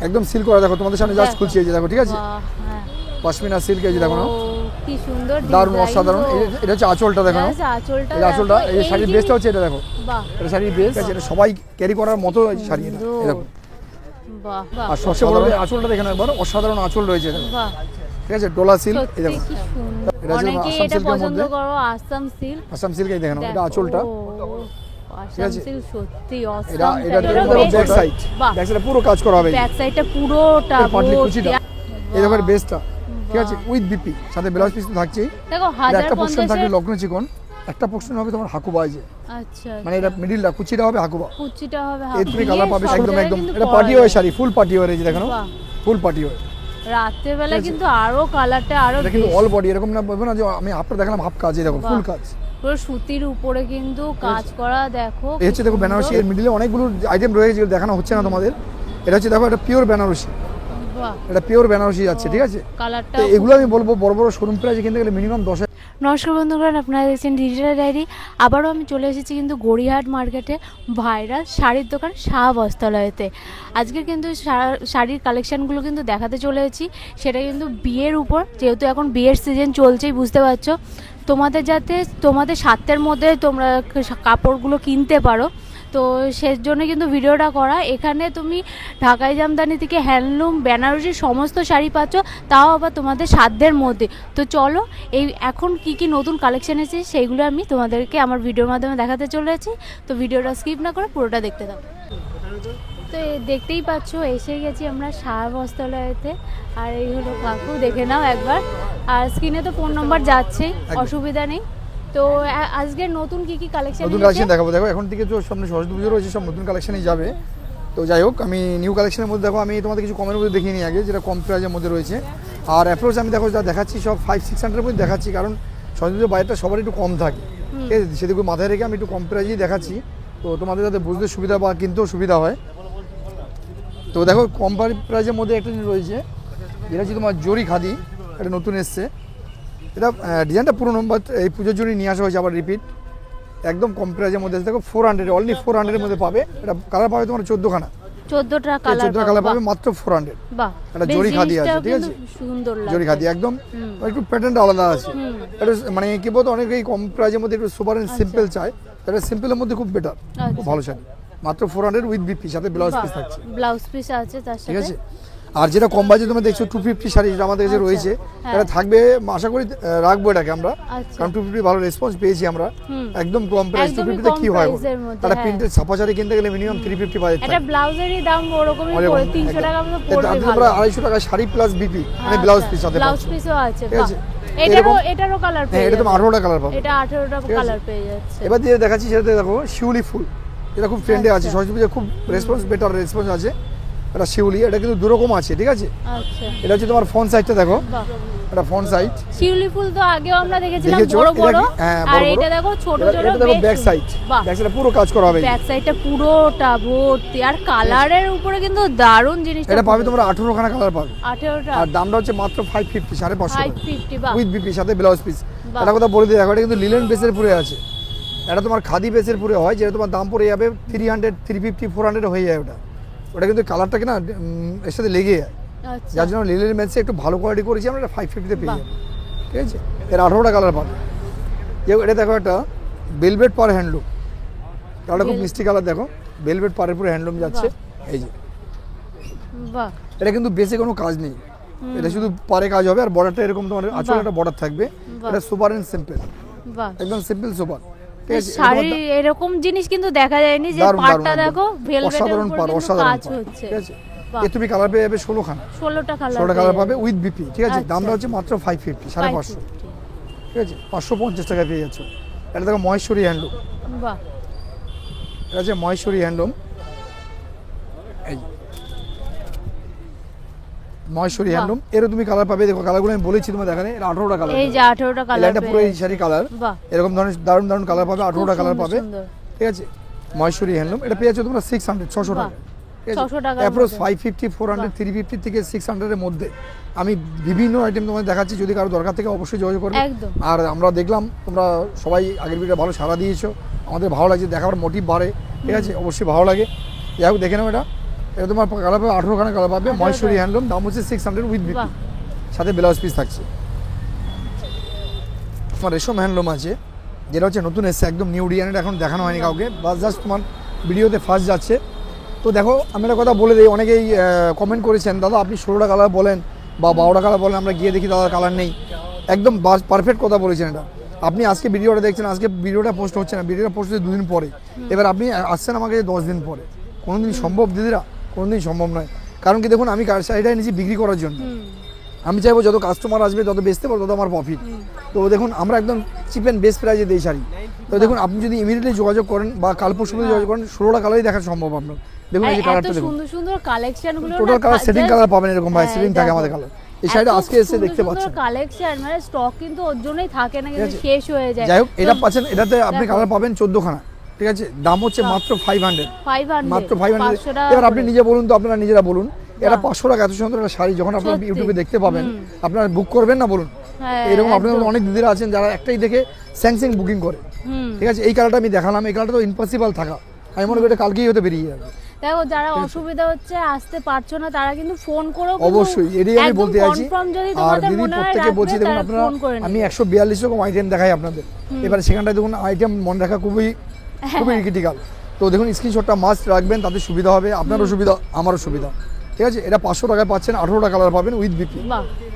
একদম সিল্ক করা, দেখো তোমাদের সামনে জাস্ট খুলছি, এই যে দেখো, ঠিক আছে, পশমিনা সিল্ক, এই যে দেখো না, কি সুন্দর দারুণ অসাধারণ। এটা হচ্ছে আঁচলটা, দেখো না, আঁচলটা, এই শাড়ির বেসটা হচ্ছে এটা, দেখো, এটা শাড়ির বেস আছে, এটা সবাই ক্যারি করার মতো শাড়ি, এটা দেখো। আর সবচেয়ে বড় আঁচলটা দেখেন একবার, অসাধারণ আঁচল রয়েছে, ঠিক আছে, ডোলা সিল্ক, এই দেখো, এটা হচ্ছে আসাম সিল্কের মধ্যে, আসাম সিল্ক, এই দেখেন এটা আঁচলটা, ঠিক আছে, সত্যি এটা অসাম। এটা ব্যাক সাইড, ব্যাক সাইডে পুরো কাজ করা হবে, ব্যাক সাইডটা পুরোটা পাটলি কুচিটা, এই দেখো বেসটা, ঠিক আছে, উইথ বিপি, সাথে ব্লাউজ পিস তো থাকছেই। দেখো একটা পোরশন থাকবে লগ্ন চিকন, একটা পোরশন হবে তোমার হাকুবা, আছে, আচ্ছা, মানে এটা মিডিলটা কুচিটা হবে হাকুবা, কুচিটা হবে এই তুমি কালার পাবে একদম একদম। এটা পার্টি ওয়্যার শাড়ি, ফুল পার্টি ওয়্যার, এই যে দেখো, ফুল পার্টি ওয়্যার। রাতের বেলা কিন্তু আরো কালারটা আরো, এটা কিন্তু অল বডি, এরকম না বলবো না যে আমি আপনাদের দেখালাম হাফ কাজ, এই দেখো ফুল কাজ, পুরো সুতির উপরে কিন্তু কাজ করা, দেখো এই হচ্ছে দেখো বেনারসি, এর মিডিলে অনেকগুলো আইটেম রয়েছে যেগুলো দেখানো হচ্ছে না তোমাদের। এটা হচ্ছে দেখো, এটা পিওর বেনারসি, এটা পিওর বেনারসি যাচ্ছে, ঠিক আছে, কালারটা এগুলো আমি বলবো বড় বড় শোরুম প্রাইস কিনতে গেলে মিনিমাম 10,000। নমস্কার বন্ধুগণ, আপনারা দেখছেন ডিজিটাল ডায়েরি। আবারও আমি চলে এসেছি কিন্তু গড়িয়াহাট মার্কেটে ভাইরাল শাড়ির দোকান শাহ বস্ত্রালয়তে। আজকে কিন্তু শাড়ির কালেকশানগুলো কিন্তু দেখাতে চলে এসেছি, সেটা কিন্তু বিয়ের উপর, যেহেতু এখন বিয়ের সিজন চলছেই, বুঝতে পারছো, তোমাদের যাতে তোমাদের স্বার্থের মধ্যে তোমরা কাপড়গুলো কিনতে পারো, তো সেই জন্য কিন্তু ভিডিওটা করা। এখানে তুমি ঢাকাই জামদানি থেকে হ্যান্ডলুম, বেনারসি সমস্ত শাড়ি পাচ্ছ, তাও আবার তোমাদের সাধ্যের মধ্যে। তো চলো, এই এখন কি কি নতুন কালেকশন এসেছে সেইগুলো আমি তোমাদেরকে আমার ভিডিওর মাধ্যমে দেখাতে চলেছি। তো ভিডিওটা স্কিপ না করে পুরোটা দেখতে দাও। তো দেখতেই পাচ্ছ, এসে গেছি আমরা শাহ বস্ত্রালয়তে, আর এই হলো কাকু, দেখে নাও একবার, আর স্ক্রিনে তো ফোন নাম্বার যাচ্ছেই, অসুবিধা নেই। তো আজকের নতুন কি কি কালেকশন দেখাবো, দেখো এখন থেকে তো সামনে সরস্বতী পুজো রয়েছে, সব নতুন কালেকশনই যাবে। তো যাই হোক, আমি নিউ কালেকশনের মধ্যে দেখো, আমি তোমাদের কিছু কমের মধ্যে দেখিয়ে নিই আগে, যেটা কম প্রাইজের মধ্যে রয়েছে। আর অ্যাপ্রোচ আমি দেখো যা দেখাচ্ছি সব 500-600 মধ্যে দেখাচ্ছি, কারণ সরস্বতী পুজোর বাজেটটা সবার একটু কম থাকে, ঠিক আছে, সেদিকে মাথায় রেখে আমি একটু কম প্রাইজেই দেখাচ্ছি, তো তোমাদের যাতে বুঝতে সুবিধা বা কিনতেও সুবিধা হয়। তো দেখো কম প্রাইজের মধ্যে একটা জিনিস রয়েছে, যেটা হচ্ছে তোমার জরি খাদি, এটা নতুন এসছে, এটা ডিজাইনটা পুরোনো, বাট এই পুজোর জন্যই নিয়ে আসা হয়েছে আবার রিপিট, একদম কম প্রাইজের মধ্যে। দেখো 400, অনলি 400 মধ্যে পাবে। এটা কালার পাবে তোমার 14খানা, 14টা কালার পাবে মাত্র 400। বাহ, এটা জরি খাদি আছে, ঠিক আছে, সুন্দর লাগে, জরি খাদি একদম, একটু প্যাটার্নটা আলাদা আছে। এটা মানে কি বলতো, অনেকেই কম প্রাইজের মধ্যে একটু সুপার এন্ড সিম্পল চায়, এটা সিম্পলের মধ্যে খুব বেটার, খুব ভালো শাড়ি, মাত্র 400 উইথ বিপি, সাথে ব্লাউজ পিস থাকছে, ব্লাউজ পিস আছে তার সাথে, ঠিক আছে। আর যেটা কম বাজেট তোমরা দেখছো 250 শাড়ি, যেটা আমাদের কাছে রয়েছে, এটা থাকবে, আশা করি রাখবো এটাকে আমরা, কারণ 250 ভালো রেসপন্স পেয়েছি আমরা, একদম কম প্রাইস। 250 তে কি হয়, একটা প্রিন্টেড ছাপা শাড়ি কিনতে গেলে মিনিমাম 350 বাজেট, এটা ব্লাউজেরই দাম ওরকমই পড়ে, 300 টাকা মতো পড়বে, আমরা 250 টাকা শাড়ি প্লাস বিপি, মানে ব্লাউজ পিস সাথে, ব্লাউজ পিসও আছে, ঠিক আছে। এটারও কালার পেয়ে, এটা তো 18টা কালার পাবে, এটা 18টা কালার পেয়ে যাচ্ছে। এবার দিয়ে দেখাচ্ছি, সেটাতে দেখো শিউলি ফুল, এটা খুব ট্রেন্ডে আছে, সরস্বতী পুজোয় খুব রেসপন্স, বেটার রেসপন্স আছে। এটা শিউলি, এটা কিন্তু দুরকম আছে, ঠিক আছে, আচ্ছা, এটা হচ্ছে তোমার ফ্রন্ট সাইডটা দেখো, এটা ফ্রন্ট সাইড, শিউলি ফুল তো আগেও আমরা দেখেছিলাম বড় বড়, আর এটা দেখো ছোট ছোট, এটা দেখো ব্যাক সাইড, ব্যাক সাইডে পুরো কাজ করা হবে, ব্যাক সাইডটা পুরোটা ভর্তি, আর কালারের উপরে কিন্তু দারুণ জিনিস, এটা পাবে তোমরা 18খানা কালার পাবে, 18টা, আর দামটা হচ্ছে মাত্র 550, 550, 550, বাহ, উইথ বিপি সাথে ব্লাউজ পিস। এটা কথা বলে দিই, দেখো এটা কিন্তু লিলেন বেসের পুরে আছে, এটা তোমার খাদি বেসের পুরে হয়, যেটা তোমার দাম পড়ে যাবে 300, 350, 400 হয়ে যায়। ওটা কিন্তু কালারটাকে না এর সাথে লেগে যায়, যার জন্য লিলেন বেসে একটু ভালো কোয়ালিটি করেছি আমরা, 550-তে পেয়ে যাবো, ঠিক আছে। এর 18টা কালার পাবে। যে এটা দেখো, একটা বেলভেট পার হ্যান্ডলুম, কালারটা খুব মিষ্টি কালার, দেখো বেলভেট পারের পুরো হ্যান্ডলুম যাচ্ছে, এই যে, বাহ, এটা কিন্তু বেসে কোনো কাজ নেই, এটা শুধু পারে কাজ হবে, আর বর্ডারটা এরকম তোমার আঁচলে একটা বর্ডার থাকবে, এটা সুপার এন্ড সিম্পল, বাহ, একদম সিম্পল সুপার, ঠিক আছে। শাড়ি এরকম জিনিস কিন্তু দেখা যায়নি, যে পাটটা দেখো ভেলভেটের উপর কাজ হচ্ছে, ঠিক আছে। এ তুমি কালার পেয়ে যাবে 16খানা, 16টা কালার পাবে উইথ বিপি, ঠিক আছে। দামটা হচ্ছে মাত্র 550, 550, ঠিক আছে, 550 টাকায় পেয়ে যাচ্ছ। এটা দেখো মহেশ্বরী হ্যান্ডলুম, বাহ, এটা হচ্ছে মহেশ্বরী হ্যান্ডলুম, এই মহেশ্বরী হ্যান্ডলুম, এর তুমি কালার পাবে, দেখো কালারগুলো আমি বলেছি তোমার দেখানে, এটা 18টা কালার, এই যে 18টা কালার, এটা পুরো এই শাড়ি কালার, এরকম ধরনের দারুণ দারুণ কালার পাবে, 18টা কালার পাবে, ঠিক আছে। মহেশ্বরী হ্যান্ডলুম, এটা পেয়ে যাচ্ছ তোমরা 600 টাকা, 600 টাকা, অ্যাপ্রোচ 550, 400, 350 থেকে 600 এর মধ্যে। আমি বিভিন্ন আইটেম তোমাদের দেখাচ্ছি, যদি কারো দরকার থেকে অবশ্যই যোগাযোগ করবে। আর আমরা দেখলাম তোমরা সবাই আগের ভিডিও ভালো সাড়া দিয়েছো, আমাদের ভালো লাগছে, দেখার মোটিভ বাড়ে, ঠিক আছে, অবশ্যই ভালো লাগে। যাই হোক দেখে নাও, এটা এটা তোমার কালার পাবে 18খানা কালার পাবে, মহেশ্বরী হ্যান্ডলুম, দাম হচ্ছে 600 উইথ বিপি, বাহ। সাথে ব্লাউজ পিস থাকছে। তোমার রেশম হ্যান্ডলুম আছে, যেটা হচ্ছে নতুন এসছে, একদম নিউ ডিজাইনের, এখন দেখানো হয়নি কাউকে, বাস জাস্ট তোমার ভিডিওতে ফার্স্ট যাচ্ছে। তো দেখো আমি একটা কথা বলে দিই, অনেকেই কমেন্ট করেছেন দাদা আপনি 16টা কালার বলেন বা 12টা কালার বলেন, আমরা গিয়ে দেখি দাদা কালার নেই। একদম পারফেক্ট কথা বলেছেন এটা। আপনি আজকে ভিডিওটা দেখছেন, আজকে ভিডিওটা পোস্ট হচ্ছে না, ভিডিওটা পোস্ট হচ্ছে 2 দিন পরে, এবার আপনি আসছেন আমাকে 10 দিন পরে, কোনো দিন সম্ভব দিদিরা? কোনো দিন সম্ভব নয়। কারণ কি দেখুন, আমি শাড়িটা এনেছি বিক্রি করার জন্য, আমি চাইবো যত কাস্টমার আসবে তত বেচতে পারবো, তত আমার প্রফিট। তো দেখুন আমরা একদম চিপ অ্যান্ড বেস্ট প্রাইসে দিই শাড়ি। তো দেখুন আপনি যদি ইমিডিয়েটলি যোগাযোগ করেন বা কাল পরশু যোগাযোগ করেন, 16টা কালারই দেখা সম্ভব আপনার। দেখুন এই যে কালারটা দেখুন, সুন্দর সুন্দর কালেকশনগুলো, টোটাল কালার সেটিং কালার পাবেন এরকম ভাই, সেটিং থাকে আমাদের কালার। এই শাড়িটা আজকে এসে দেখতে পাচ্ছেন, কালেকশন মানে স্টক কিন্তু ওর জন্যই থাকে না, কিন্তু শেষ হয়ে যায়। যাই হোক এটা পাচ্ছেন, এটাতে আপনি কালার পাবেন 14খানা, ঠিক আছে, দাম হচ্ছে মাত্র 500, মাত্র 500। এবার আপনি নিজে বলুন তো, আপনারা নিজেরা বলুন, এটা 500 টাকা এত সুন্দর একটা শাড়ি যখন আপনারা ইউটিউবে দেখতে পাবেন, আপনারা বুক করবেন না বলুন? এরকম আপনাদের অনেক দিদিরা আছেন যারা একটাই দেখে স্যাংসিং বুকিং করে, ঠিক আছে। এই কালারটা আমি দেখালাম, এই কালারটা তো ইম্পসিবল থাকা, আমি মনে করি এটা কালকেই হতে বেরিয়ে যাবে। দেখো যারা অসুবিধা হচ্ছে, আসতে পারছো না, তারা কিন্তু ফোন করো, অবশ্যই এটাই আমি বলতে চাইছি। আর দিদি প্রত্যেকে বলছি দেখুন আপনারা, আমি 142 রকম আইটেম দেখাই আপনাদের, এবার সেখানটায় দেখুন আইটেম মনে রাখা খুবই ক্রিটিক্যাল। তো দেখুন স্ক্রিনশটটা মাস্ট রাখবেন, তাতে সুবিধা হবে, আপনারও সুবিধা আমারও সুবিধা, ঠিক আছে। এটা 500 টাকায় পাচ্ছেন, 18টা কালার পাবেন উইথ বিপি,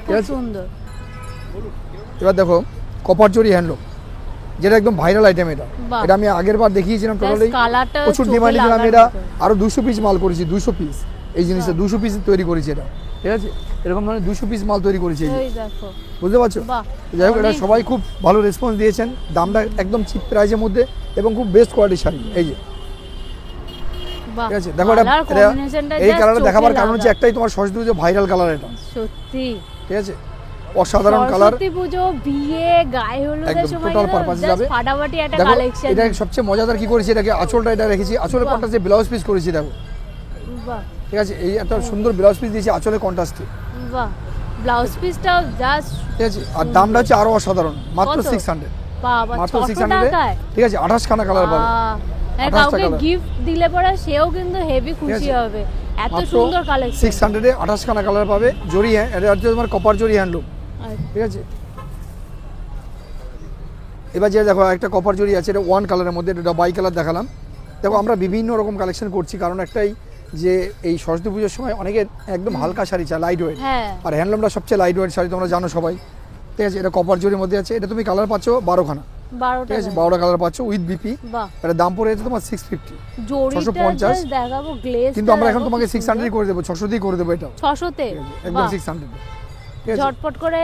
ঠিক আছে। এবার দেখো কপার জরি হ্যান্ডলুম, যেটা একদম ভাইরাল আইটেম। এটা আমি আগের বার দেখিয়েছিলাম, টোটালি প্রচুর ডিমান্ড ছিল। আমি এটা আরো 200 পিস মাল করেছি, 200 পিস এই জিনিসটা 200 পিস তৈরি করেছি এটা, ঠিক আছে। এরকম ধরনের 200 পিস মাল তৈরি করেছি, বুঝতে পারছো? যাই হোক এটা সবাই খুব ভালো রেসপন্স দিয়েছেন, দামটা একদম চিপ প্রাইসের মধ্যে এবং খুব বেস্ট কোয়ালিটির শাড়ি। এই যে ঠিক আছে, দেখো এটা এই কালারটা দেখাবার কারণ হচ্ছে একটাই, তোমার সরস্বতী পুজো ভাইরাল কালার এটা, সত্যি, ঠিক আছে, অসাধারণ কালার। সরস্বতী পুজো, বিয়ে, গায়ে হলুদের সময় টোটাল পারপাসে যাবে, ফাটাফাটি একটা কালেকশন। এটা সবচেয়ে মজাদার কি করেছি, এটাকে আঁচলটা এটা রেখেছি, আঁচলের কন্ট্রাস্টে ব্লাউজ পিস করেছি, দেখো, বাহ, ঠিক আছে। এই একটা সুন্দর ব্লাউজ পিস দিয়েছি আঁচলের কন্ট্রাস্টে, বাহ, ব্লাউজ পিসটাও জাস্ট, ঠিক আছে। আর দামটা হচ্ছে আরো অসাধারণ, মাত্র 600, বাবা, মাত্র 600, ঠিক আছে। 28 খানা কালার পাবে, কাউকে গিফট দিলে পরে সেও কিন্তু হেভি খুশি হবে, এত সুন্দর কালেকশন। 600 এ 28 খানা কালার পাবে, জরি, এটা হচ্ছে তোমার কপার জরি হ্যান্ডলুম, ঠিক আছে। এবার যে দেখো একটা কপার জরি আছে, এটা 1 কালারের মধ্যে, এটা বাই কালার দেখালাম। দেখো আমরা বিভিন্ন রকম কালেকশন করছি, কারণ একটাই যে এই সরস্বতী পুজোর সময় অনেকে একদম হালকা শাড়ি চায়, লাইট ওয়েট, আর হ্যান্ডলুমটা সবচেয়ে লাইট ওয়েট শাড়ি, তোমরা জানো সবাই, ঠিক আছে। এটা কপার জরির মধ্যে আছে, এটা তুমি কালার পাচ্ছ 12খানা, ঠিক আছে, 12টা কালার পাচ্ছ উইথ বিপি। এটা দাম পড়ে যাচ্ছে তোমার 650, 650, কিন্তু আমরা এখন তোমাকে 600 করে দেবো, 600 দিয়ে করে দেবো, এটা 600 একদম 600। ঝটপট করে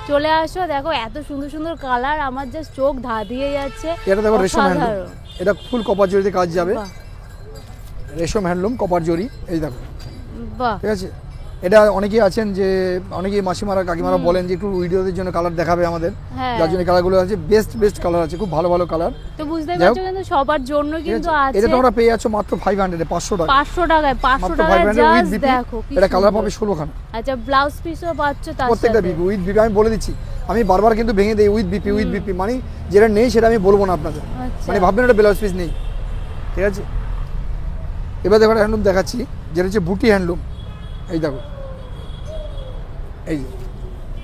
চলে আসো, দেখো এত সুন্দর সুন্দর কালার, আমার জাস্ট চোখ ধাঁধিয়ে যাচ্ছে। এটা দেখো রেশম হ্যান্ডলুম, এটা ফুল কপার জরিতে কাজ যাবে, রেশম হ্যান্ডলুম কপার জরি, এই দেখো, বাহ, ঠিক আছে। এটা অনেকেই আছেন যে অনেকেই মাসিমারা কাকিমারা বলেন যে একটু ভিডিওদের জন্য কালার দেখাবে আমাদের, যার জন্য কালারগুলো আছে বেস্ট কালার আছে, খুব ভালো ভালো কালার। তো বুঝতেই পারছো কিন্তু সবার জন্য কিন্তু আছে। এটা তোমরা পেয়ে যাচ্ছ মাত্র 500 এ, 500 টাকা, 500 টাকায়, 500 টাকায় জাস্ট দেখো, এটা কালার পাবে 16 খানা। আচ্ছা ব্লাউজ পিসও পাচ্ছ তার সাথে, প্রত্যেকটা বিপি উইথ বিপি। আমি বলে দিচ্ছি, আমি বারবার কিন্তু ভেঙে দেই উইথ বিপি, মানে যেটা নেই সেটা আমি বলবো না আপনাদের, মানে ভাববেন এটা ব্লাউজ পিস নেই, ঠিক আছে। এবার দেখো হ্যান্ডলুম দেখাচ্ছি, যেটা হচ্ছে বুটি হ্যান্ডলুম, এই দেখো, এই যে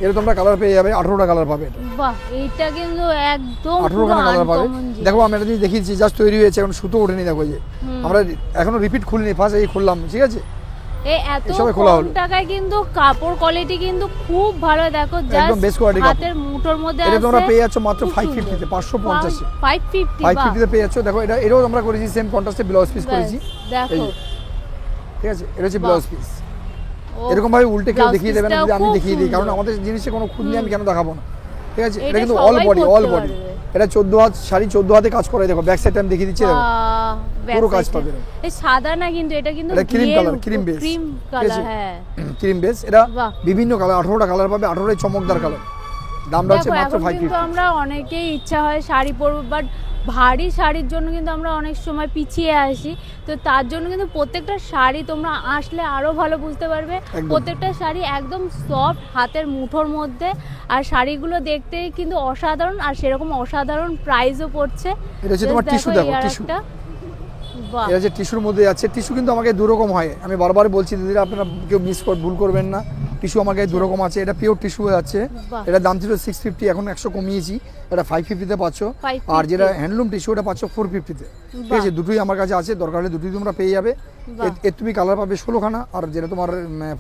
এর তোমরা কালার পেয়ে যাবে, 18টা কালার পাবে, বাহ, এইটা কিন্তু একদম 18খানা কালার পাবে। দেখো আমি এটা দিয়ে দেখিয়েছি, জাস্ট তৈরি হয়েছে, এখন সুতো ওঠেনি, দেখো এই যে আমরা এখনো রিপিট খুলিনি, ফার্স্ট এই খুললাম, ঠিক আছে। এই এত কম টাকায় কিন্তু কাপড় কোয়ালিটি কিন্তু খুব ভালো, দেখো জাস্ট একদম বেস্ট কোয়ালিটি, হাতের মুঠোর মধ্যে আছে। এটা তোমরা পেয়ে যাচ্ছ মাত্র 550 তে, 550 550 তে পেয়ে যাচ্ছ। দেখো এটা এরও আমরা করেছি সেম কন্ট্রাস্টে ব্লাউজ পিস করেছি, দেখো, ঠিক আছে। এটা হচ্ছে ব্লাউজ পিস, এরকম ভাবে উল্টে কেউ দেখিয়ে দেবে না, যদি আমি দেখিয়ে দিই, কারণ আমাদের জিনিসে কোনো খুঁত নেই, আমি কেন দেখাবো না, ঠিক আছে। এটা কিন্তু অল বডি, এটা 14 হাত শাড়ি, 14 হাতে কাজ করে, দেখো ব্যাক সাইডটা আমি দেখিয়ে দিচ্ছি, দেখো পুরো কাজ পাবে। এই সাদা না কিন্তু, এটা কিন্তু ক্রিম কালার, ক্রিম কালার, হ্যাঁ ক্রিম বেস। এটা বিভিন্ন কালার, 18টা কালার পাবে, 18টাই চমকদার কালার। দামটা হচ্ছে মাত্র 550। কিন্তু আমরা অনেকেই ইচ্ছা হয় শাড়ি পরবো, বাট ভারী শাড়ির জন্য কিন্তু আমরা অনেক সময় পিছিয়ে আসি, তো তার জন্য কিন্তু প্রত্যেকটা শাড়ি তোমরা আসলে আরো ভালো বুঝতে পারবে। প্রত্যেকটা শাড়ি একদম সফট, হাতের মুঠোর মধ্যে, আর শাড়িগুলো দেখতে কিন্তু অসাধারণ, আর সেরকম অসাধারণ প্রাইসও পড়ছে। এটা হচ্ছে তোমার টিস্যু, দেখো টিস্যু, বাহ এটা যে টিস্যুর মধ্যে যাচ্ছে, টিস্যু কিন্তু আমাকে দু রকম হয়, আমি বারবার বলছি দিদিরা আপনারা কেউ ভুল করবেন না, টিস্যু আমাকে দু রকম আছে। এটা পিওর টিস্যু যাচ্ছে, বাহ। এটা দাম ছিল 650, এখন 100 কমিয়েছি, এটা 550-তে পাচ্ছ। 550 আর যেটা হ্যান্ডলুম টিস্যু ওটা পাচ্ছ 450-তে, ঠিক আছে। দুটোই আমার কাছে আছে, দরকার হলে দুটোই তোমরা পেয়ে যাবে। বাহ। এর তুমি কালার পাবে 16খানা, আর যেটা তোমার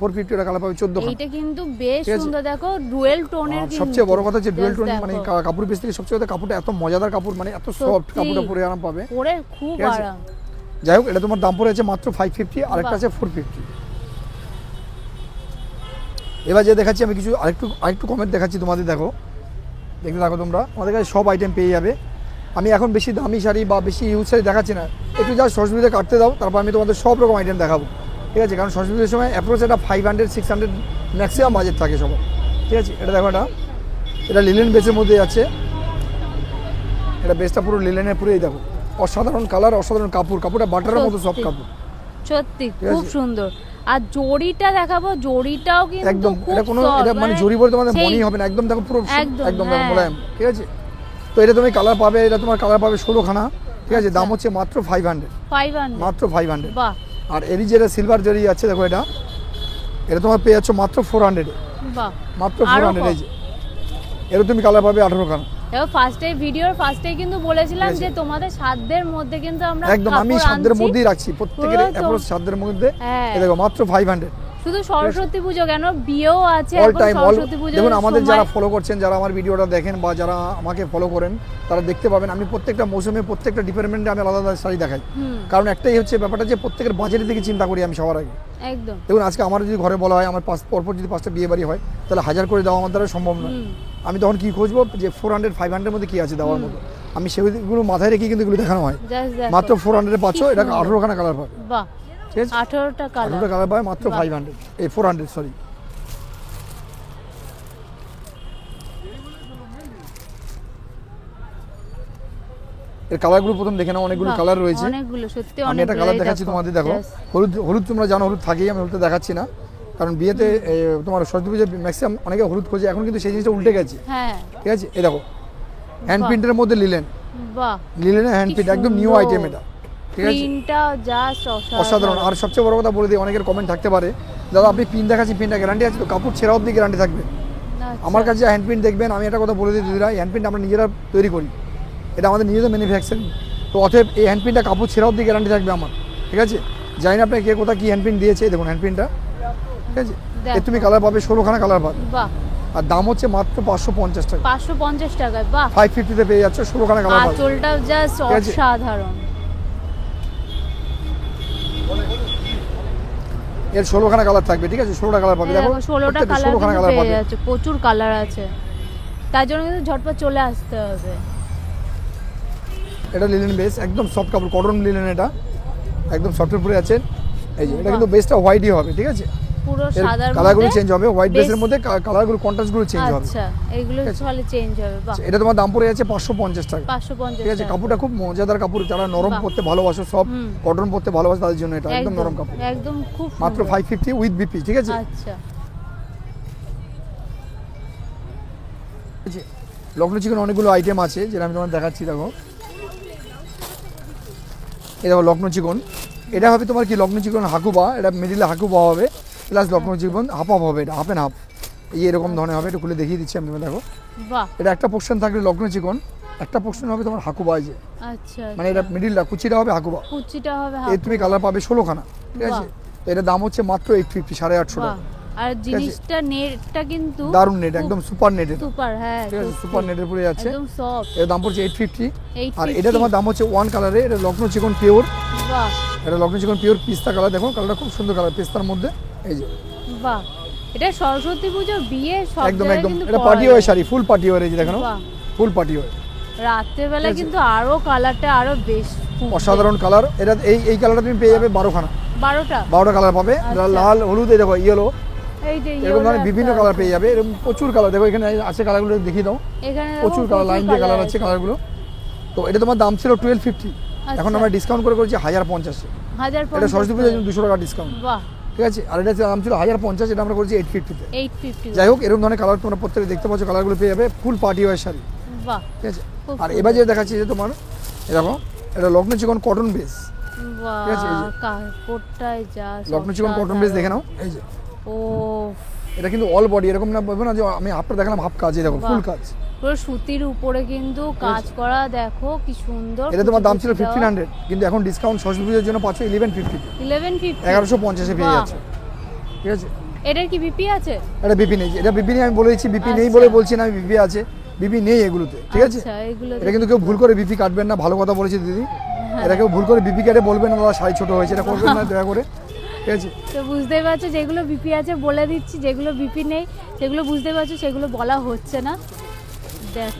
450 ওটা কালার পাবে 14খানা। এইটা কিন্তু বেশ ঠিক আছে। সুন্দর, দেখো ডুয়েল টোনের। আর সবচেয়ে বড় কথা হচ্ছে ডুয়েল Just টোন, দেখো। মানে কাপড় পিস থেকে সবচেয়ে কথা কাপড়টা এত মজাদার কাপড়, মানে এত সফট সত্যি। কাপড়টা পরে আরাম পাবে। পরে খুব ঠিক আছে। আরাম। যাই হোক, এটা তোমার দাম পড়ে আছে মাত্র 550, আর একটা বাহ। আছে 450। এবার যে দেখাচ্ছি আমি কিছু আরেকটু কমের দেখাচ্ছি তোমাদের, দেখো দেখতে থাকো তোমরা, আমাদের কাছে সব আইটেম পেয়ে যাবে। আমি এখন বেশি দামি শাড়ি বা বেশি ইউজ শাড়ি দেখাচ্ছি না, একটু যা সরস্বতীতে কাটতে দাও, তারপর আমি তোমাদের সব রকম আইটেম দেখাবো, ঠিক আছে। কারণ সরস্বতীর সময় অ্যাপ্রোচ এটা 500-600 ম্যাক্সিমাম বাজেট থাকে সবার, ঠিক আছে। এটা দেখো, এটা লিলেন বেসের মধ্যে আছে, এটা বেসটা পুরো লিলেনের পুরোই দেখো, অসাধারণ কালার, অসাধারণ কাপড়, কাপড়টা বাটারের মতো সব সত্যি। কাপড়, সত্যি ঠিক খুব আছে। সুন্দর। আর জড়িটা দেখাবো, জড়িটাও কিন্তু একদম খুব এটা কোনো soft, এটা মানে জরি বলে তোমাদের সেই- মনেই হবে না, একদম দেখো পুরো একদম, একদম দেখো হ্যাঁ। মোলায়েম, ঠিক আছে। তো এটা তুমি কালার পাবে, এটা তোমার কালার পাবে 16খানা, ঠিক আছে। দাম হচ্ছে মাত্র 500, 500 মাত্র 500। বাহ আর এরই যেটা সিলভার জরি আছে দেখো, এটা তোমার পেয়ে যাচ্ছ মাত্র 400-এ, বাহ। মাত্র আরো 400, কম। এই যে এর তুমি কালার পাবে 18খানা। দেখো ভিডিওর ফার্স্টেই কিন্তু বলেছিলাম ঠিক আছে। যে তোমাদের সাধ্যের মধ্যে কিন্তু আমরা একদম আমি কাপড় সাধ্যের আনছি। মধ্যেই রাখছি, প্রত্যেকের পুরো তো- অ্যাপ্রোচ সাধ্যের মধ্যে। হ্যাঁ। এই দেখো মাত্র 500 শুধু সরস্বতী পুজো কেন, বিয়েও আছে অল এখন টাইম। সরস্বতী পুজোর দেখুন আমাদের সময়। যারা ফলো করছেন, যারা আমার ভিডিওটা দেখেন বা যারা আমাকে ফলো করেন, তারা দেখতে পাবেন আমি প্রত্যেকটা মৌসুমে প্রত্যেকটা ডিপার্টমেন্টে আমি আলাদা আলাদা শাড়ি দেখাই। হুম, কারণ একটাই হচ্ছে ব্যাপারটা যে প্রত্যেকের বাজেটের দিকে চিন্তা করি আমি সবার আগে। একদম। দেখুন আজকে আমার যদি ঘরে বলা হয় আমার পরপর যদি 5টা বিয়ে বাড়ি হয়, তাহলে 1000 করে দেওয়া আমার দ্বারা সম্ভব নয়। হুম, আমি তখন কি খুঁজবো যে 400-500 মধ্যে কি আছে দেওয়ার মতো, আমি সেগুলো মাথায় রেখে কিন্তু এগুলো দেখানো হয়। জাস্ট দেখো। মাত্র 400-এ পাচ্ছ, এটা 18খানা কালার পাবে, বাহ, ঠিক আছে। 18টা কালার। 18টা কালার পাবে মাত্র বাহ। 500, এই 400 সরি। এর কালারগুলো প্রথম দেখে নাও, অনেকগুলো বাহ, কালার রয়েছে। অনেকগুলো, সত্যি আমি একটা কালার দেখাচ্ছি তোমাদের, দেখো হলুদ, হলুদ তোমরা জানো হলুদ থাকেই, আমি হলুদটা দেখাচ্ছি না, কারণ বিয়েতে তোমার সরস্বতী পুজোয় ম্যাক্সিমাম অনেকে হলুদ খোঁজে, এখন কিন্তু সেই জিনিসটা উল্টে গেছে, হ্যাঁ, ঠিক আছে। এই দেখো হ্যান্ড প্রিন্টের মধ্যে লিলেন, বাহ। লিলেনের হ্যান্ড কি প্রিন্ট, একদম নিউ সুন্দর। আইটেম এটা, ঠিক আছে। প্রিন্টটা জাস্ট অসাধারণ। আর সবচেয়ে বড় কথা বলে দিই, অনেকের কমেন্ট থাকতে পারে, দাদা আপনি পিন দেখাচ্ছেন, পিনটা গ্যারান্টি আছে তো? কাপড় ছেঁড়া অবধি গ্যারান্টি থাকবে। আমার কাছে হ্যান্ড প্রিন্ট দেখবেন, আমি একটা কথা বলে দিই দিদিরা, হ্যান্ড প্রিন্ট আমরা নিজেরা তৈরি করি, এটা আমাদের নিজেদের ম্যানুফ্যাকচারিং, তো অতএব এই হ্যান্ড প্রিন্টটা কাপড় ছেঁড়া অবধি গ্যারান্টি থাকবে আমার, ঠিক আছে। জানি না আপনাকে কে কোথায় কী হ্যান্ড প্রিন্ট দিয়েছে, দেখুন হ্যান্ড প্রিন্টটা, ঠিক আছে। এর তুমি কালার পাবে 16খানা কালার পাবে, বাহ, আর দাম হচ্ছে মাত্র 550 টাকা। 550 টাকায়, বাহ। 550-তে পেয়ে যাচ্ছে 16খানা কালার পাবে। আঁচলটা জাস্ট ঠিক আছে। অসাধারণ। এর 16খানা কালার থাকবে, ঠিক আছে, 16টা কালার পাবে, দেখো 16টা প্রত্যেকটা কালার 16খানা কালার পেয়ে পাবে। যাচ্ছে, প্রচুর কালার আছে, তার জন্য কিন্তু ঝটপট চলে আসতে হবে। এটা লিলেন বেস, একদম সফট কাপড়, কটন লিলেন, এটা একদম সফটের উপরে আছে। এই যে এটা কিন্তু বেসটা হোয়াইটই হবে, ঠিক আছে। পুরো এর সাদার কালারগুলো মধ্যে চেঞ্জ হবে, হোয়াইট বেস- বেসের মধ্যে কালারগুলো কন্ট্রাস্টগুলো চেঞ্জ হবে। আচ্ছা, এগুলো ঠিক আছে। তাহলে চেঞ্জ হবে, বাহ। এটা তোমার দাম পড়ে যাচ্ছে 550 টাকা, 550 ঠিক আছে। টাকা। কাপড়টা খুব মজাদার কাপড়, যারা নরম বাহ। পরতে ভালোবাসো, সব হুম। কটন পরতে ভালোবাসে তাদের জন্য এটা একদম নরম কাপড়। একদম খুব মাত্র সুন্দর। 550 উইথ বিপি, ঠিক আছে। আচ্ছা, ঠিক আছে। লখনৌ চিকেন অনেকগুলো আইটেম আছে, যেটা আমি তোমার দেখাচ্ছি, দেখো এই দেখো লখনৌ চিকন, এটা হবে তোমার কি লখনৌ চিকন হাকুবা, এটা মিডিলে হাকুবা হবে, প্লাস লখনৌ চিকন হাফ হাফ হবে, এটা হাফ অ্যান্ড হাফ, এই এরকম ধরনের হবে। এটা খুলে দেখিয়ে দিচ্ছি আমি, তুমি দেখো বাহ, এটা একটা পোর্শন থাকবে লখনৌ চিকন, একটা পোর্শন হবে তোমার হাকুবা, এই যে আচ্ছা, মানে এটা মিডিলটা কুচিটা হবে হাকুবা। কুচিটা হবে এর তুমি কালার পাবে 16খানা, ঠিক আছে। বাহ। তো এটার দাম হচ্ছে মাত্র 850, 850 বাহ। টাকা। আর জিনিসটা নেটটা কিন্তু দারুণ নেট, একদম সুপার নেট, এটা সুপার, হ্যাঁ, ঠিক আছে, সত্যি। সুপার নেটের উপরে যাচ্ছে। একদম সফট। এর দাম পড়ছে 850। আর 850 এটা তোমার দাম হচ্ছে ওয়ান কালারে, এটা লখনৌ চিকন পিওর, বাহ, এটা লখনৌ চিকন পিওর পিস্তা কালার, দেখো কালারটা খুব সুন্দর কালার, পিস্তার মধ্যে, এই যে বাহ। এটা সরস্বতী পুজো, বিয়ে সব একদম জায়গায় একদম কিন্তু এটা পরা পার্টি যায়। ওয়ার শাড়ি, ফুল পার্টি ওয়ার, এই যে দেখো বাহ। ফুল পার্টি ওয়ার, রাতের বেলা ঠিক আছে। কিন্তু আরো কালারটা আরো বেশ ফুটবে। অসাধারণ কালার। এটা এই কালারটা তুমি পেয়ে যাবে 12খানা, 12টা কালার পাবে, আচ্ছা। লাল, হলুদ, এই দেখো ইয়েলো, এই যে এরকম ধরনের yellow বিভিন্ন একটা কালার আছে। পেয়ে যাবে, এরকম প্রচুর কালার, দেখো এখানে আছে কালারগুলো দেখিয়ে দাও, এখানে দেখো প্রচুর কালার, লাইন দিয়ে কালার আছে কালারগুলো। তো এটা তোমার দাম ছিল 1250, এখন আমরা ডিসকাউন্ট করে করেছি 1050। 1050 এটা সরস্বতী পুজোর জন্য 200 টাকা ডিসকাউন্ট, বাহ, ঠিক আছে। আর এটা দাম ছিল 1050, এটা আমরা করেছি 850-তে। 850 যাই হোক, এরকম ধরনের কালার তোমরা প্রত্যেকে দেখতে পাচ্ছ, কালারগুলো পেয়ে যাবে, ফুল পার্টি ওয়ার শাড়ি, বাহ, ঠিক আছে। খুব আর এবার যে দেখাচ্ছি যে তোমার এরকম, এটা লখনৌ চিকন কটন বেস, ঠিক আছে, এই যে। কাপড়টাই যা লখনৌ চিকন কটন বেস দেখে নাও, এই যে ও এটা কিন্তু অল বডি, এরকম না বলবো না যে আমি হাফটা দেখালাম হাফ কাজ, এই দেখো ফুল কাজ। পুরো সুতির উপরে কিন্তু কাজ করা, দেখো কি সুন্দর। এটা তোমার দাম ছিল 1500, কিন্তু এখন ডিসকাউন্ট সরস্বতী পুজোর জন্য পাচ্ছ 1150, 1150 পেয়ে যাচ্ছে। ঠিক আছে, এটার কি বিপি আছে? এটা বিপি নেই, এটা বিপি নেই আমি বলেছি, বিপি নেই আচ্ছা। বলে বলছি না, আমি বিপি আছে, বিপি নেই এগুলোতে। ঠিক আছে, আচ্ছা, এগুলো এটা কিন্তু কেউ ভুল করে বিপি কাটবেন না, ভালো কথা বলেছি দিদি। এটা কেউ ভুল করে বিপি কাটে বলবেন না দাদা শাড়ি ছোট হয়েছে, এটা করবেন না দয়া করে। ঠিক আছে, তো বুঝতেই পারছো যেগুলো বিপি আছে বলে দিচ্ছি, যেগুলো বিপি নেই সেগুলো বুঝতে পারছো সেগুলো বলা হচ্ছে না। দেখ,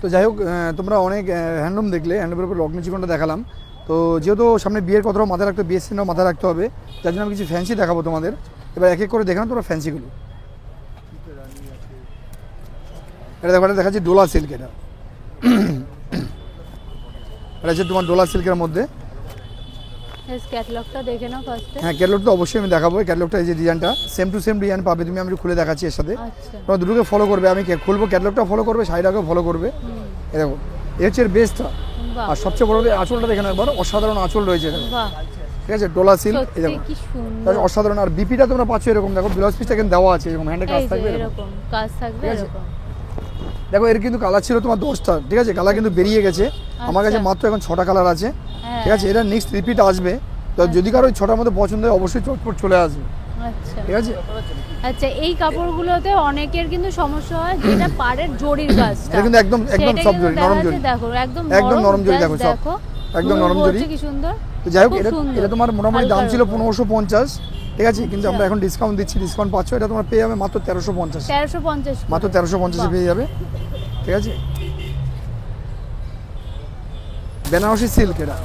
তো যাই হোক তোমরা অনেক হ্যান্ডলুম দেখলে, হ্যান্ডলুমের উপর লখনৌ চিকনটা দেখালাম। তো যেহেতু সামনে বিয়ের কথাও মাথায় রাখতে হবে, বিয়ের সিনেমা মাথায় রাখতে হবে, যার জন্য আমি কিছু ফ্যান্সি দেখাবো তোমাদের। এবার এক এক করে দেখানো তোমরা ফ্যান্সিগুলো। এটা দেখো, এটা দেখাচ্ছি ডোলা সিল্ক। এটা হচ্ছে তোমার ডোলা সিল্কের মধ্যে। ক্যাটালগটা দেখে নাও ফার্স্টে। হ্যাঁ, ক্যাটালগটা অবশ্যই আমি দেখাবো। ক্যাটালগটা এই যে ডিজাইনটা সেম টু সেম ডিজাইন পাবে তুমি, আমি খুলে দেখাচ্ছি এর সাথে। আচ্ছা, তোমরা দুটোকে ফলো করবে, আমি খুলবো, ক্যাটালগটা ফলো করবে, শাড়িটাকেও ফলো করবে। এই দেখো, এই হচ্ছে এর বেস্টটা। বাহ আর সবচেয়ে বড় আঁচলটা দেখে নাও একবার, অসাধারণ আঁচল রয়েছে এখানে। বাহ, ঠিক আছে, ডোলা সিল্ক, এই সত্যি দেখো কি সুন্দর। তাহলে অসাধারণ। আর বিপিটা তোমরা পাচ্ছ এরকম, দেখো ব্লাউজ পিসটা কিন্তু দেওয়া আছে এরকম, হ্যান্ডে কাজ এই যে থাকবে এরকম। এরকম কাজ থাকবে ঠিক আছে। এরকম। দেখো এর কিন্তু কালার ছিল তোমার 10টা, ঠিক আছে, কালার কিন্তু বেরিয়ে গেছে। আমার কাছে আচ্ছা। মাত্র এখন 6টা কালার আছে। হ্যাঁ। ঠিক আছে, এটা নেক্সট রিপিট আসবে, তো যদি কারো ওই 6টার মধ্যে পছন্দ হয় অবশ্যই চটপট চলে আসবে। আচ্ছা ঠিক আছে, আচ্ছা, এই কাপড়গুলোতে অনেকের কিন্তু সমস্যা হয় যেটা পাড়ের জরির কাজটা। এটা কিন্তু একদম একদম সেটা সব কিন্তু জরি, দেখা নরম যাচ্ছে, জরি, দেখো একদম একদম নরম জরি, just দেখো সব একদম move নরম জরি। হচ্ছে, কি সুন্দর। তো যাই হোক, খুব এটা সুন্দর। এটা তোমার মোটামুটি দাম হালকার ছিল উপর। 1550, ঠিক আছে, কিন্তু আমরা আচ্ছা। এখন ডিসকাউন্ট দিচ্ছি, ডিসকাউন্ট পাচ্ছ, এটা তোমার পেয়ে যাবে মাত্র 1350, 1350 মাত্র 1350 পেয়ে যাবে। ঠিক আছে, বেনারসি সিল্ক। এটা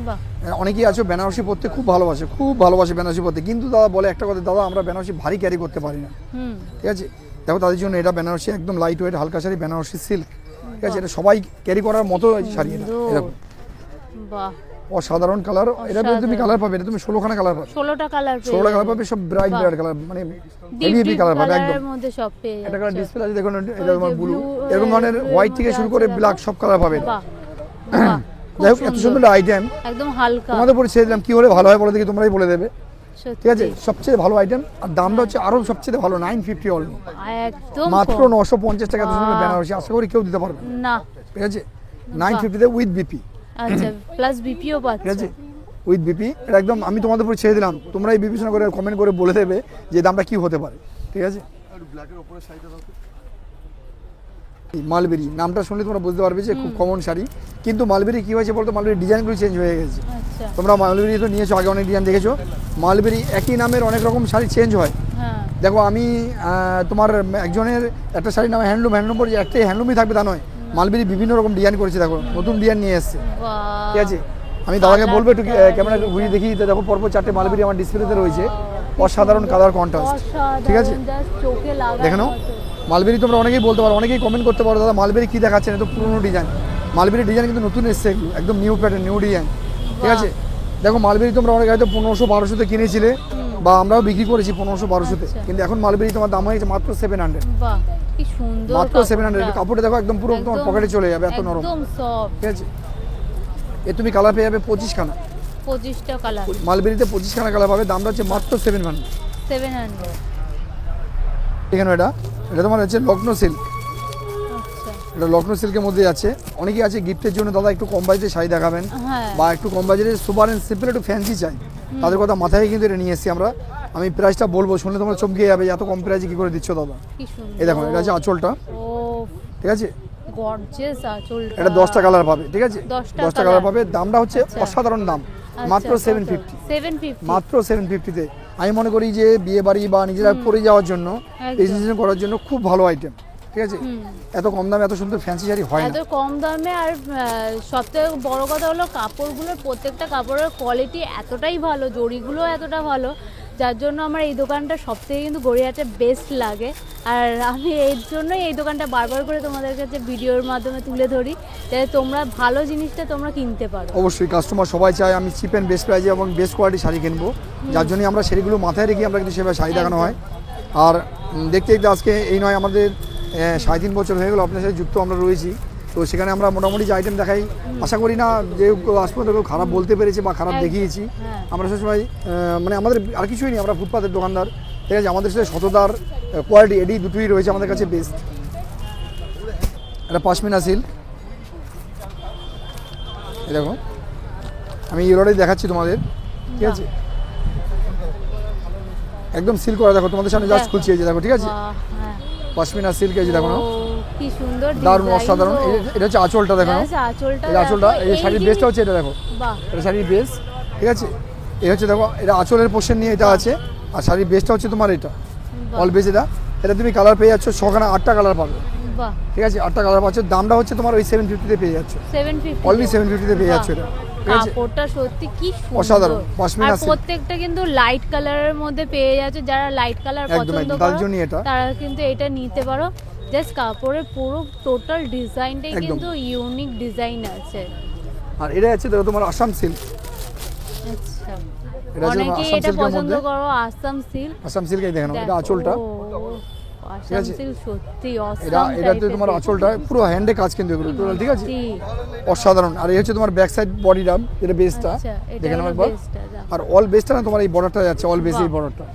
বাহ, অনেকেই আছো বেনারসি পরতে খুব ভালোবাসে, খুব ভালোবাসে বেনারসি পরতে, কিন্তু দাদা বলে একটা কথা, দাদা আমরা বেনারসি ভারী ক্যারি করতে পারি না। হুম, ঠিক আছে, দেখো তাদের জন্য এটা বেনারসি একদম লাইট ওয়েট হালকা শাড়ি, বেনারসি সিল্ক। ঠিক আছে, এটা সবাই ক্যারি করার মতো শাড়ি। এটা সুন্দর। এরকম বাহ, অসাধারণ কালার। এটা তুমি কালার পাবে, এটা তুমি 16খানা কালার পাবে, 16টা কালার 16টা কালার পাবে, সব ব্রাইট ব্রাইট কালার, মানে হেভি হেভি কালার পাবে একদম। কালারের মধ্যে সব পেয়ে এটা কালার যাচ্ছে। ডিসপ্লে আছে দেখুন, এটা ওই তোমার যে ব্লু, blue, এরকম ধরনের blue এর হোয়াইট থেকে মধ্যে শুরু আছে করে দেখো। ব্ল্যাক সব কালার পাবে। বাহ, বাহ, খুব যাই হোক, এত সুন্দর আইটেম একদম হালকা। তোমাদের উপরে ছেড়ে দিলাম, কি হলে ভালো হয় বলে দেখি, তোমরাই বলে দেবে। সত্যি ঠিক আছে, সবচেয়ে ভালো আইটেম, আর দামটা হচ্ছে আরো সবচেয়ে ভালো, 950 অনলি, একদম মাত্র কম। 950 টাকা। এত সুন্দর বাহ। বেনারসি আশা করি কেউ দিতে পারবে না। না, ঠিক আছে, 950 উইথ বিপি। আচ্ছা, প্লাস বিপিও ঠিক পাচ্ছে। আছে, উইথ বিপি, এটা একদম আমি তোমাদের উপর ছেড়ে দিলাম, তোমরাই বিবেচনা করে কমেন্ট করে বলে দেবে যে দামটা কি হতে পারে। ঠিক আছে, মালবেরি নামটা শুনলে তোমরা বুঝতে পারবে যে খুব কমন শাড়ি, কিন্তু মালবেরি কি হয়েছে বলতো, মালবেরি ডিজাইনগুলো চেঞ্জ হয়ে গেছে। আচ্ছা, তোমরা মালবেরি তো নিয়েছো আগে, অনেক ডিজাইন দেখেছো। মালবেরি একই নামের অনেক রকম শাড়ি চেঞ্জ হয়। হ্যাঁ, দেখো আমি তোমার একজনের একটা শাড়ির নাম হ্যান্ডলুম, হ্যান্ডলুম পরে একটাই হ্যান্ডলুমই থাকবে তা নয়, মালবেরি বিভিন্ন রকম ডিজাইন করেছে, দেখো নতুন ডিজাইন নিয়ে এসছে। বাহ, ঠিক আছে, আমি দাদাকে বলবো একটু ক্যামেরা ঘুরিয়ে দেখি, দেখো পরপর 4টে মালবেরি আমার ডিসপ্লেতে রয়েছে, অসাধারণ কালার কন্ট্রাস্ট। ঠিক আছে, অসাধারণ, just চোখে লাগার দেখে নাও। মতো। মালবেরি তোমরা অনেকেই বলতে পারো, অনেকেই কমেন্ট করতে পারো, দাদা মালবেরি কি দেখাচ্ছেন, এটা তো পুরোনো ডিজাইন। মালবেরি ডিজাইন কিন্তু নতুন এসছে, এগুলো একদম নিউ প্যাটার্ন, নিউ ডিজাইন। ঠিক আছে, দেখো মালবেরি তোমরা অনেক হয়তো 1500-1200-তে কিনেছিলে, বা আমরাও বিক্রি করেছি 1500-1200-তে, আচ্ছা। কিন্তু এখন মালবেরি তোমার দাম হয়েছে মাত্র 700, বাহ, কি সুন্দর মাত্র 700। কাপড়টা। কাপড়টা দেখো একদম পুরো তোমার একদম- পকেটে চলে যাবে, এত নরম। একদম সফট। ঠিক আছে, এ তুমি কালার পেয়ে যাবে 25খানা, 25টা কালার, মালবেরিতে 25খানা কালার পাবে, দামটা হচ্ছে মাত্র 700। 700। এখানে এটা এটা তোমার হচ্ছে লখনৌ সিল্ক, আচ্ছা, এটা লখনৌ সিল্কের মধ্যে আছে। অনেকেই আছে গিফটের জন্য দাদা একটু কম বাজেটে শাড়ি দেখাবেন, হ্যাঁ, বা একটু কম বাজেটে সুপার অ্যান্ড সিম্পল একটু ফ্যান্সি চাই, তাদের কথা মাথায় কিন্তু এটা নিয়ে এসেছি আমরা। আমি প্রাইসটা বলবো, শুনলে তোমরা চমকে যাবে যে এত কম প্রাইসে কী করে দিচ্ছ দাদা। কি সুন্দর। এই দেখো, এটা হচ্ছে আঁচলটা। ও, ঠিক আছে, গর্জিয়াস আঁচলটা। এটা 10টা কালার পাবে। ঠিক আছে, 10টা 10টা কালার colour। পাবে, দামটা হচ্ছে আচ্ছা। অসাধারণ দাম, মাত্র 750, 750। মাত্র 750-তে। আমি মনে করি যে বিয়ে বাড়ি বা নিজেরা পরে যাওয়ার জন্য, একদম। প্রেজেন্টেশন করার জন্য খুব ভালো আইটেম। ঠিক আছে, হুম। এত কম দামে এত সুন্দর ফ্যান্সি শাড়ি হয় এত না। কম দামে, আর সবথেকে বড় কথা হলো কাপড়গুলোর, প্রত্যেকটা কাপড়ের কোয়ালিটি এতটাই ভালো, জরিগুলো এতটা ভালো, যার জন্য আমার এই দোকানটা সবথেকে কিন্তু গড়িয়াহাটে বেস্ট লাগে। আর আমি এর জন্যই এই দোকানটা বারবার করে তোমাদের কাছে ভিডিওর মাধ্যমে তুলে ধরি, যাতে তোমরা ভালো জিনিসটা তোমরা কিনতে পারো। অবশ্যই কাস্টমার সবাই চায় আমি চিপ অ্যান্ড বেস্ট প্রাইজে এবং বেস্ট কোয়ালিটি শাড়ি কিনবো, যার জন্যই আমরা সেগুলো মাথায় রেখে আমরা কিন্তু সেভাবে শাড়ি দেখানো হয়। আর দেখতে দেখতে আজকে এই নয়, আমাদের 3.5 বছর হয়ে গেলো আপনার সাথে যুক্ত আমরা রয়েছি। তো সেখানে আমরা মোটামুটি যে আইটেম দেখাই, আশা করি না যে কেউ আজ পর্যন্ত কেউ খারাপ বলতে পেরেছে বা খারাপ দেখিয়েছি। আমরা সবসময় মানে আমাদের আর কিছুই নেই, আমরা ফুটপাতের দোকানদার, ঠিক আছে। আমাদের সাথে সততার কোয়ালিটি এটি দুটোই রয়েছে আমাদের কাছে বেস্ট। এটা পশমিনা সিল্ক, এই দেখো আমি ইউরোটাই দেখাচ্ছি তোমাদের, ঠিক আছে। একদম সিল্ক করা, দেখো তোমাদের সামনে জাস্ট খুলছি, এই যে দেখো, ঠিক আছে। পশমিনা সিল্ক, এই যে দেখো না, কি সুন্দর দারুণ অসাধারণ। এটা হচ্ছে আঁচলটা, দেখো না, এই আঁচলটা, এই শাড়ির বেসটা হচ্ছে এটা, দেখো এটা শাড়ির বেস, ঠিক আছে। এই হচ্ছে দেখো, এটা আঁচলের পোর্শন নিয়ে এটা আছে, আর শাড়ির বেসটা হচ্ছে তোমার এটা অল বেস। এটা তুমি কালার পেয়ে যাচ্ছ, 8টা কালার পাবে, ঠিক আছে। 8টা কালার পাচ্ছ, দামটা হচ্ছে তোমার ওই 750-তে পেয়ে যাচ্ছ, 750 অনলি 750-তে পেয়ে যাচ্ছ এটা, ঠিক আছে। কাপড়টা সত্যি কি সুন্দর, অসাধারণ পশমিনা সিল্ক, প্রত্যেকটা কিন্তু লাইট কালারের মধ্যে পেয়ে যাচ্ছে। যারা লাইট কালার পছন্দ তার করে জন্য এটা, তারা কিন্তু এটা নিতে পারো। জাস্ট কাপড়ের পুরো টোটাল ডিজাইনটাই কিন্তু ইউনিক ডিজাইন আছে। আর এটা আছে দেখো তোমার আসাম সিল্ক। আচ্ছা, এটা আছে অনেকেই আসাম এটা সিল্কের পছন্দ মধ্যে, করো আসাম সিল্ক। আসাম সিল্ক, এই দেখো এটা আঁচলটা, আসাম সিল্ক সত্যি এটা অসাম। এটাতে তোমার আঁচলটা পুরো হ্যান্ডে কাজ কিন্তু এগুলো টোটাল, ঠিক আছে, অসাধারণ। আর এই হচ্ছে তোমার ব্যাক সাইড বডিটা, যেটা বেসটা দেখে নাও একবার। আর অল বেসটা না তোমার এই বর্ডারটা যাচ্ছে, অল বেস এই বর্ডারটা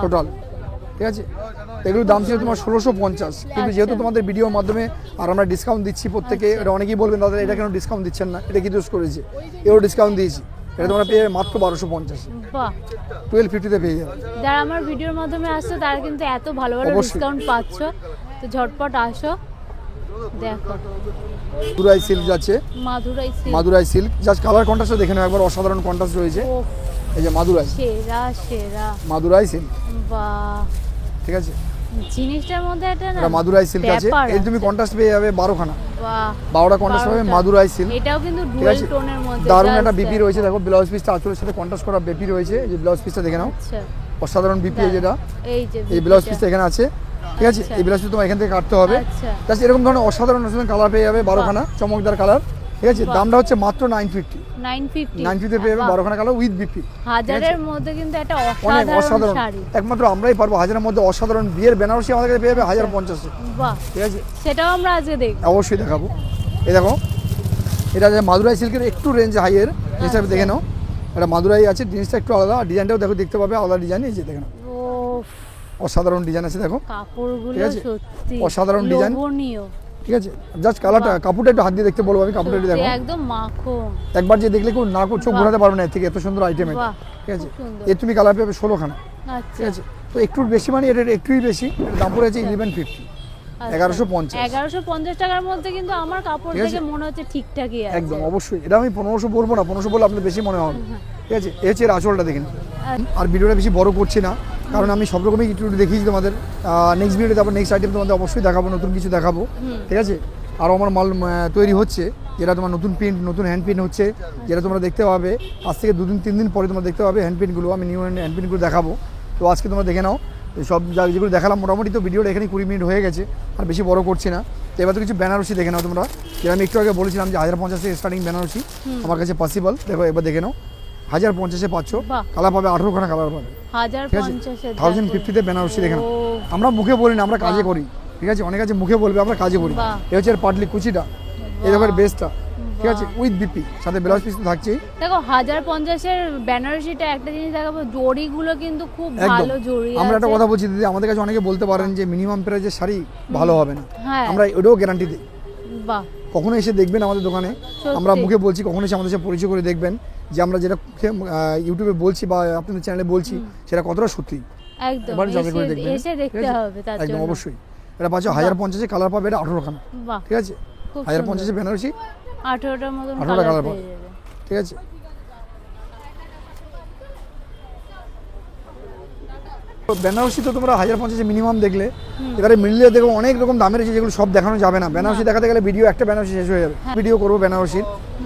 টোটাল, ঠিক আছে। এগুলোর দাম ছিল তোমার 1650, কিন্তু যেহেতু তোমাদের ভিডিওর মাধ্যমে আর আমরা ডিসকাউন্ট দিচ্ছি প্রত্যেকে, এটা অনেকেই বলবেন দাদা এটা কেন ডিসকাউন্ট দিচ্ছেন না, এটা কি দোষ করেছে, এও ডিসকাউন্ট দিয়েছি। এটা তোমরা পেয়ে মাত্র 1250, 1250-তে পেয়ে যাবে। যারা আমার ভিডিওর মাধ্যমে আসছে তারা কিন্তু এত ভালো ভালো ডিসকাউন্ট পাচ্ছ, তো ঝটপট আসো। দেখো মাদুরাই সিল্ক যাচ্ছে, মাদুরাই সিল্ক, জাস্ট কালার কন্ট্রাস্টও দেখে নাও একবার, অসাধারণ কন্ট্রাস্ট রয়েছে। এই যে মাদুরাই, সেরা মাদুরাই সিল্ক, বাহ, ঠিক আছে। জিনিসটার মধ্যে এটা না, এটা মাদুরাই সিল্ক আছে, এই তুমি কন্ট্রাস্ট পেয়ে যাবে 12খানা, বাহ 12টা কন্ট্রাস্ট পাবে মাদুরাই সিল্ক। এটাও কিন্তু ডুয়াল টোনের মধ্যে, দারুণ একটা বিপি রয়েছে, দেখো ব্লাউজ পিসটা আঁচলের সাথে কন্ট্রাস্ট করা বিপি রয়েছে, এই যে ব্লাউজ পিসটা দেখে নাও, আচ্ছা অসাধারণ বিপি, যেটা এই ব্লাউজ পিসটা এখানে আছে, ঠিক আছে। এই ব্লাউজ পিস তোমার এখান থেকে কাটতে হবে, জাস্ট এরকম ধরনের অসাধারণ কালার পেয়ে যাবে 12খানা, চমকদার কালার, ঠিক আছে। দামটা হচ্ছে মাত্র 950 পেয়ে যাবে 12খানা কালার উইথ বিপি। হাজারের মধ্যে কিন্তু একটা অসাধারণ শাড়ি, একমাত্র আমরাই পারবো হাজারের মধ্যে অসাধারণ বিয়ের বেনারসি আমাদের কাছে পেয়ে যাবে 1050-এ, ঠিক আছে। সেটাও আমরা আজকে দেখব, অবশ্যই দেখাবো। এই দেখো এটা যে মাদুরাই সিল্কের একটু রেঞ্জ হাইয়ের, জিনিসটা দেখে নাও, এটা মাদুরাই আছে, জিনিসটা একটু আলাদা, ডিজাইনটাও দেখো, দেখতে পাবে আলাদা ডিজাইন, এই যে দেখে নাও, অসাধারণ ডিজাইন আছে, দেখো কাপড়গুলো সত্যি অসাধারণ ডিজাইন, ঠিক আছে। জাস্ট কালারটা, কাপড়টা একটু হাত দিয়ে দেখতে বলবো আমি, কাপড়টা একটু দেখো, একদম মাখন, একবার যে দেখলে কেউ না চোখ ঘোরাতে পারবে না, এর থেকে এত সুন্দর আইটেম, ঠিক আছে। এর তুমি কালার পেয়ে 16খানা, ঠিক আছে। তো একটু বেশি মানে এটা একটুই বেশি, এর দাম পড়েছে 1150, 1150 টাকার মধ্যে, কিন্তু আমার কাপড় দেখে মনে হচ্ছে ঠিকঠাকই আছে, একদম অবশ্যই। এটা আমি 1500 বলবো না, 1500 বললে আপনার বেশি মনে হবে, ঠিক আছে। এই হচ্ছে এর আঁচলটা দেখেন। আর ভিডিওটা বেশি বড় করছি না, কারণ আমি সব রকমই একটু দেখিয়েছি তোমাদের। নেক্সট ভিডিওতে তারপর নেক্সট আইটেম তোমাদের অবশ্যই দেখাবো, নতুন কিছু দেখাবো, ঠিক আছে। আর আমার মাল তৈরি হচ্ছে, যেটা তোমার নতুন প্রিন্ট, নতুন হ্যান্ড প্রিন্ট হচ্ছে, যেটা তোমরা দেখতে পাবে আজ থেকে 2-3 দিন পরে তোমরা দেখতে পাবে হ্যান্ড প্রিন্টগুলো, আমি নিউ হ্যান্ড প্রিন্টগুলো দেখাবো। তো আজকে তোমরা দেখে নাও, সব যেগুলো দেখালাম মোটামুটি, তো ভিডিওটা এখানে 20 মিনিট হয়ে গেছে, আর বেশি বড় করছি না। তো এবার তো কিছু বেনারসি দেখে নাও তোমরা, যেটা আমি একটু আগে বলেছিলাম যে 1050 থেকে স্টার্টিং বেনারসি আমার কাছে পসিবল। দেখো এবার দেখে নাও, 1050-এ পাচ্ছ, কালার পাবে 18খানা কালার পাবে, 1050-তে বেনারসি দেখে নাও। আমরা মুখে বলি না, আমরা কাজে করি, ঠিক আছে। অনেক আছে মুখে বলবে, আমরা কাজে করি। এই হচ্ছে পাটলি কুচিটা, এই দেখো বেসটা, ঠিক আছে, উইথ বিপি, সাথে ব্লাউজ পিস তো থাকছেই। দেখো 1050-এর বেনারসিটা একটা জিনিস দেখাবো, জড়িগুলো কিন্তু খুব ভালো জড়ি আছে। আমরা একটা কথা বলছি দিদি, আমাদের কাছে অনেকে বলতে পারেন যে মিনিমাম প্রাইসের শাড়ি ভালো হবে না, আমরা ওটাও গ্যারান্টি দিই। বাহ, কখনো এসে দেখবেন আমাদের দোকানে, আমরা মুখে বলছি, কখনো এসে আমাদের সাথে পরিচয় করে দেখবেন যে আমরা যেটা ইউটিউবে বলছি বা আপনাদের চ্যানেলে বলছি সেটা কতটা সত্যি, একদম এসে দেখতে হবে, তার জন্য একদম অবশ্যই। এটা পাচ্ছ 1050-এ, কালার পাবে এটা 18খানা, ঠিক আছে। 1050-এ বেনারসি 18টার মতো কালার পাবে, ঠিক আছে। বেনারসি তো তোমরা 1050-এ মিনিমাম দেখলে, এবারে মিললে দেখো অনেক রকম দামের আছে, যেগুলো সব দেখানো যাবে না। বেনারসি দেখাতে গেলে ভিডিও একটা বেনারসি শেষ হয়ে যাবে, ভিডিও করবো বেনারসির।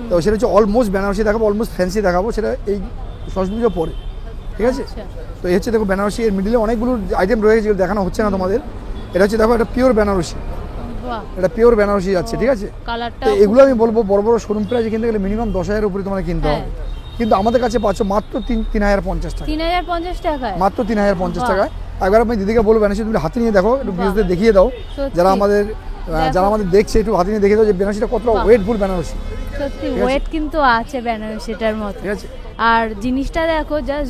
তো সেটা হচ্ছে অলমোস্ট বেনারসি দেখাবো, অলমোস্ট ফ্যান্সি দেখাবো, সেটা এই সরস্বতী পুজো পরে, ঠিক আছে। তো এই হচ্ছে দেখো বেনারসি, এর মিডিলে অনেকগুলো আইটেম রয়েছে যেগুলো দেখানো হচ্ছে না তোমাদের। এটা হচ্ছে দেখো, এটা পিওর বেনারসি, এটা পিওর বেনারসি যাচ্ছে, ঠিক আছে। তো এগুলো আমি বলবো বড় বড় শোরুম প্রাইস কিনতে গেলে মিনিমাম 10,000-এর উপরে তোমাকে কিনতে হবে, কিন্তু আমাদের কাছে পাচ্ছ মাত্র 3050 টাকা, 3050 টাকায়, মাত্র 3050 টাকায়। একবার আমি দিদিকে বলবো বেনারসি তুমি হাতে নিয়ে দেখো, একটু ভিউজদের দেখিয়ে দাও, সত্যি। যারা আমাদের দেখো। দেখছে একটু হাতে নিয়ে দেখিয়ে দাও যে বেনারসিটা কতটা বাহ। ওয়েটফুল বেনারসি। সত্যি ওয়েট কিন্তু আছে বেনারসিটার মতো। ঠিক আছে, আর জিনিসটা দেখো, জাস্ট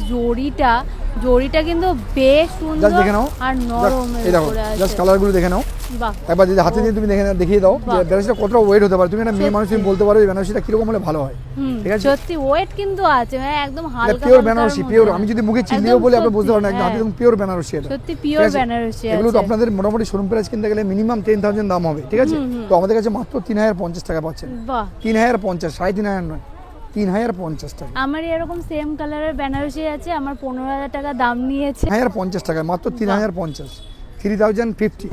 জড়িটা কিন্তু বেশ জাস্ট সুন্দর দেখে নাও, আর নরম এই দেখো জাস্ট কালারগুলো দেখে নাও। বাহ, একবার যদি হাতে নিয়ে তুমি দেখিয়ে দাও যে বাহ। বেনারসিটা কতটা ওয়েট হতে পারে। তুমি একটা মেয়ে সত্যি। মানুষ, তুমি বলতে পারো যে বেনারসিটা কিরকম হলে ভালো হয়। হুম, ঠিক আছে, সত্যি ওয়েট কিন্তু আছে, মানে একদম হালকা পিওর হালকার বেনারসি, মধ্যে পিওর। না। আমি যদি মুখে চিনিও একদম বলি আপনি সত্যি, বুঝতে পারেন একদম হাতে হ্যাঁ। একদম পিওর বেনারসি এটা। সত্যি ঠিক পিওর আছে? বেনারসি এগুলো তো আছে। আপনাদের মোটামুটি শোরুম প্রাইস কিনতে গেলে মিনিমাম 10,000 দাম হবে। ঠিক আছে, তো আমাদের কাছে মাত্র 3,050 টাকা পাচ্ছেন। বাহ, 3,050, 3,500 নয়, 3,050 টাকা। আমার এরকম সেম কালারের বেনারসি আছে, আমার 15,000 টাকা দাম নিয়েছে। 3,050 টাকায় মাত্র 3,050, 3,050।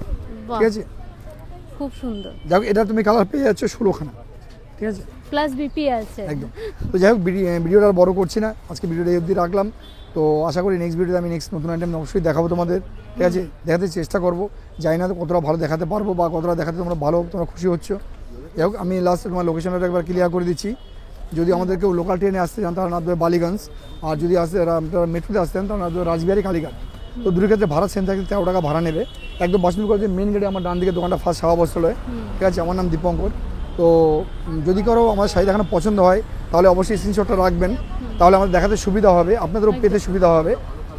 বাহ, ঠিক আছে, খুব সুন্দর। যাই হোক এটা তুমি কালার পেয়ে যাচ্ছ 16খানা। ঠিক আছে, প্লাস বিপি আছে। একদম। তো যাই হোক ভিডিওটা আর বড় করছি না, আজকে ভিডিওটা এই অবধি রাখলাম। তো আশা করি নেক্সট ভিডিওতে আমি নতুন আইটেম অবশ্যই দেখাবো তোমাদের। ঠিক আছে, দেখাতে চেষ্টা করবো, জানি না তো কতটা ভালো দেখাতে পারবো বা কতটা দেখাতে তোমরা ভালো তোমরা খুশি হচ্ছ। যাই হোক আমি লাস্ট তোমার লোকেশনটা একবার ক্লিয়ার করে দিচ্ছি। যদি আমাদের কেউ লোকাল ট্রেনে আসতে চান তাহলে নামতে হবে বালিগঞ্জ, আর যদি আসতে আপনারা মেট্রোতে আসতেন তাহলে নামতে হবে রাসবিহারী কালীঘাট। তো দুটোর ক্ষেত্রে ভাড়া সেম থাকে, 13 টাকা ভাড়া নেবে। একদম বাসন্তী কলেজের মেন গেটে আমার ডান দিকে দোকানটা ফার্স্ট সাহা বস্ত্রালয়। ঠিক আছে, আমার নাম দীপঙ্কর। তো যদি কারো আমার শাড়ি দেখানো পছন্দ হয় তাহলে অবশ্যই স্ক্রিনশটটা রাখবেন, তাহলে আমাদের দেখাতে সুবিধা হবে, আপনাদেরও পেতে সুবিধা হবে।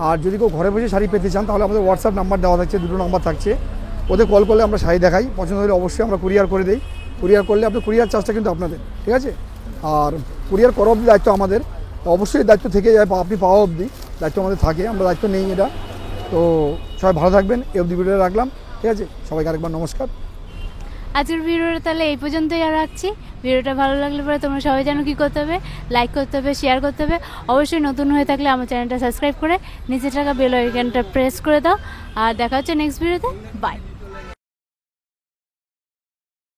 আর যদি কেউ ঘরে বসে শাড়ি পেতে চান তাহলে আমাদের হোয়াটসঅ্যাপ নাম্বার দেওয়া থাকছে, দুটো নাম্বার থাকছে, ওদের কল করলে আমরা শাড়ি দেখাই। পছন্দ হলে অবশ্যই আমরা কুরিয়ার করে দিই। কুরিয়ার করলে আপনার কুরিয়ার চার্জটা কিন্তু আপনাদের। ঠিক আছে, আর কুরিয়ার করা অবধি দায়িত্ব আমাদের, তো অবশ্যই দায়িত্ব থেকে যায়, আপনি পাওয়া অবধি দায়িত্ব আমাদের থাকে, আমরা দায়িত্ব নেই এটা। তো সবাই ভালো থাকবেন, এই অবধি ভিডিওটা রাখলাম। ঠিক আছে, সবাইকে আরেকবার নমস্কার। আজকের ভিডিওটা তাহলে এই পর্যন্তই আর রাখছি। ভিডিওটা ভালো লাগলে পরে তোমরা সবাই জানো কী করতে হবে, লাইক করতে হবে, শেয়ার করতে হবে। অবশ্যই নতুন হয়ে থাকলে আমার চ্যানেলটা সাবস্ক্রাইব করে নিচে থাকা বেল আইকনটা প্রেস করে দাও। আর দেখা হচ্ছে নেক্সট ভিডিওতে। বাই।